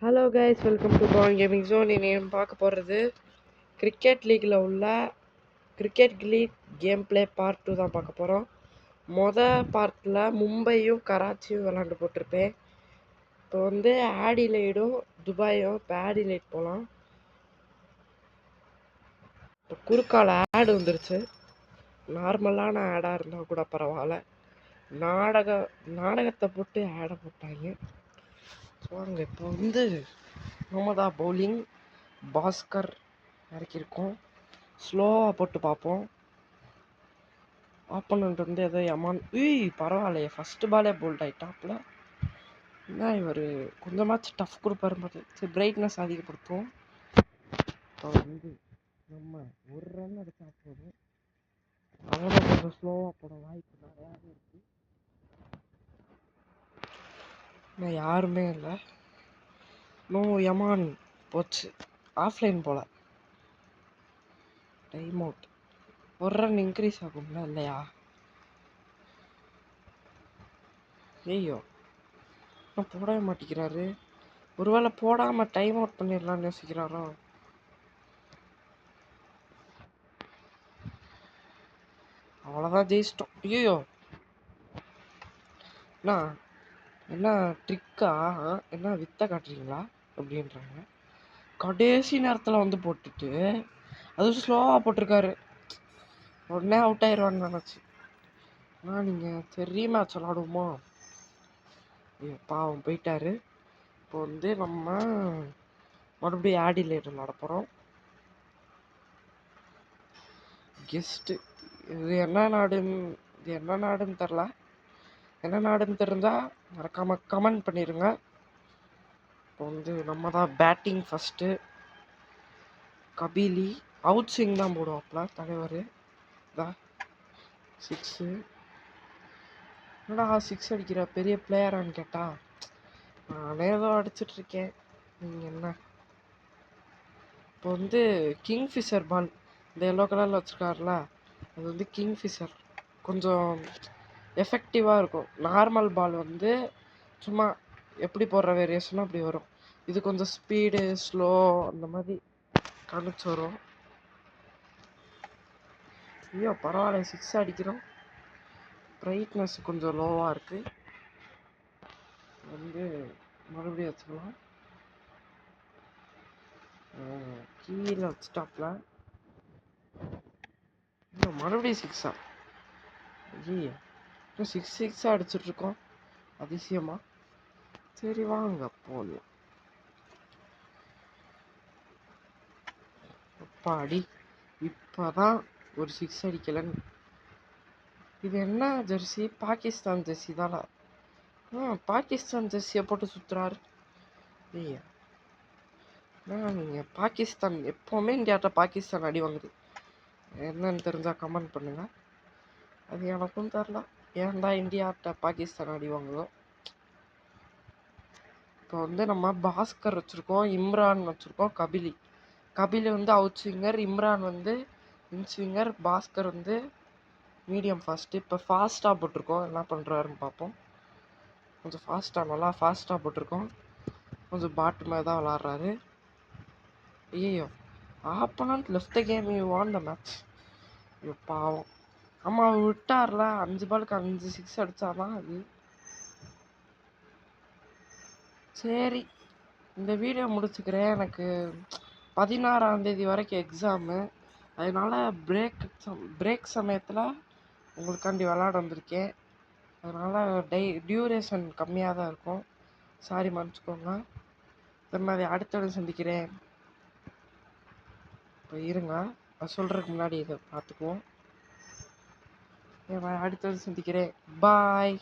Hello guys, welcome to Pavan gaming zone. இன்னைக்கு பார்க்க போகிறது கிரிக்கெட் லீக்கில் உள்ள cricket league game play part 2 தான் பார்க்க போகிறோம். பார்ட்டில் மும்பையும் கராச்சியும் விளாண்டு போட்டிருப்பேன். இப்போ ஆடிலைடும் துபாயும். இப்போ ஆடிலைட் போகலாம். இப்போ குறுக்கால ஆடு வந்துருச்சு. நார்மலான ஆடாக இருந்தால் கூட பரவாயில்ல. நாடகத்தை போட்டு ஆடை போட்டாங்க. வாங்க இப்போ நம்ம தான் பவுலிங் பாஸ்கர் இறக்கியிருக்கோம். ஸ்லோவாக போட்டு பார்ப்போம். ஆப்போனண்ட் ஏதோ யமான் பரவாயில்லையே, ஃபஸ்ட்டு பாலே போல்ட் ஆகிட்டாப்புல. என்ன இவர் கொஞ்சமாச்சும் டஃப் கொடுப்பாரு மாதிரி. சரி, பிரைட்னஸ் அதிகப்படுத்துவோம். இப்போ நம்ம ஒரு ரன் அடித்தா போதும். அவனை கொஞ்சம் ஸ்லோவாக போட வாய்ப்பு நிறையாவே இருக்குது. ஆனால் யாருமே இல்லை. நோ யமான் போச்சு, ஆஃப்லைன் போல். Time out. ஒரு ரன் இன்க்ரீஸ் ஆகும்ல இல்லையா? ஐயோ, போடவே மாட்டேங்கிறாரு. ஒருவேளை போடாமல் டைம் அவுட் பண்ணிடலான்னு யோசிக்கிறாரோ? அவ்வளோதான், ஜெயிச்சிட்டோம். ஐயோ, என்ன ட்ரிக்கா? என்ன வித்த காட்டுறீங்களா அப்படின்றாங்க. கடைசி நேரத்தில் போட்டுட்டு அது ஸ்லோவாக போட்டிருக்காரு. உடனே அவுட் ஆயிடுவான்னு நினச்சி. நீங்கள் பெரிய மேட்ச் விளாடுவோமோ? பாவம் போயிட்டாரு. இப்போ நம்ம மறுபடியும் ஆடிலைட் விளாட போகிறோம். கெஸ்ட்டு இது என்ன நாடுன்னு தெரில. என்ன நாடுன்னு தெரிஞ்சால் மறக்காமல் கமெண்ட் பண்ணிடுங்க. இப்போ நம்ம தான் பேட்டிங் ஃபஸ்ட்டு. கபிலி அவுட் ஸ்விங் தான் போடுவாப்ல தலைவர். தான் 6. என்னடா 6 அடிக்கிற, பெரிய பிளேயரான்னு கேட்டா நானே ஏதோ அடிச்சிட்ருக்கேன், நீங்கள் என்ன. இப்போ கிங்ஃபிஷர் பால் இந்த எல்லோ கலரில் வச்சுருக்காருல, அது கிங்ஃபிஷர் கொஞ்சம் எஃபெக்டிவாக இருக்கும். நார்மல் பால் சும்மா எப்படி போடுற வேரியேஷனும் அப்படி வரும். இது கொஞ்சம் ஸ்பீடு ஸ்லோ அந்த மாதிரி கணிச்சு வரும். ஐயோ பரவாயில்ல, 6 அடிக்கிறோம். பிரைட்னஸ் கொஞ்சம் லோவாக இருக்குது. மறுபடியும் வச்சுக்கலாம். கீழே வச்சுட்டாப்ல. மறுபடியும் 6. ஐயா, 6 அடிச்சிட்ருக்கோம். அதிசயமா. சரி வாங்க போகலாம். அப்பாடி, இப்போதான் ஒரு 6 அடிக்கலன்னு. இது என்ன ஜெர்சி? பாகிஸ்தான் ஜெர்சி தானே? பாகிஸ்தான் ஜெர்சியை போட்டு சுற்றுறாரு. ஐயா, நீங்கள் பாகிஸ்தான் எப்போவுமே இந்தியாட்ட பாகிஸ்தான் அடி வாங்குது. என்னன்னு தெரிஞ்சால் கமெண்ட் பண்ணுங்கள். அது எனக்கும் தெரில, ஏன்டா இந்தியாட்ட பாகிஸ்தான் அடி வாங்குதோ. இப்போ நம்ம பாஸ்கர் வச்சுருக்கோம், இம்ரான் வச்சுருக்கோம், கபிலி அவுட் ஸ்விங்கர், இம்ரான் இன் ஸ்விங்கர், பாஸ்கர் மீடியம் ஃபாஸ்ட்டு. இப்போ ஃபாஸ்ட்டாக போட்டிருக்கோம். என்ன பண்ணுறாருன்னு பார்ப்போம். கொஞ்சம் நல்லா ஃபாஸ்ட்டாக போட்டிருக்கோம். கொஞ்சம் பாட்டு மாதிரி தான் விளாட்றாரு. ஐயோ, opponent left the game, you van the match. ஐயோ பாவம். ஆமாம், அவர் விட்டார்ல, 5 பாலுக்கு 5 6 அடித்தாதான் அது. சரி, இந்த வீடியோ முடிச்சுக்கிறேன். எனக்கு 16ஆம் தேதி வரைக்கும் எக்ஸாமு. அதனால் பிரேக் சமயத்தில் உங்களுக்காண்டி விளாட வந்திருக்கேன். அதனால் டியூரேஷன் கம்மியாக தான் இருக்கும். சாரி, மன்னிச்சுக்கோங்க. இந்த மாதிரி அடுத்த சந்திக்கிறேன். இப்போ இருங்க, நான் சொல்கிறதுக்கு முன்னாடி இதை பார்த்துக்குவோம். அடுத்தது சந்திக்கிறேன். பாய்.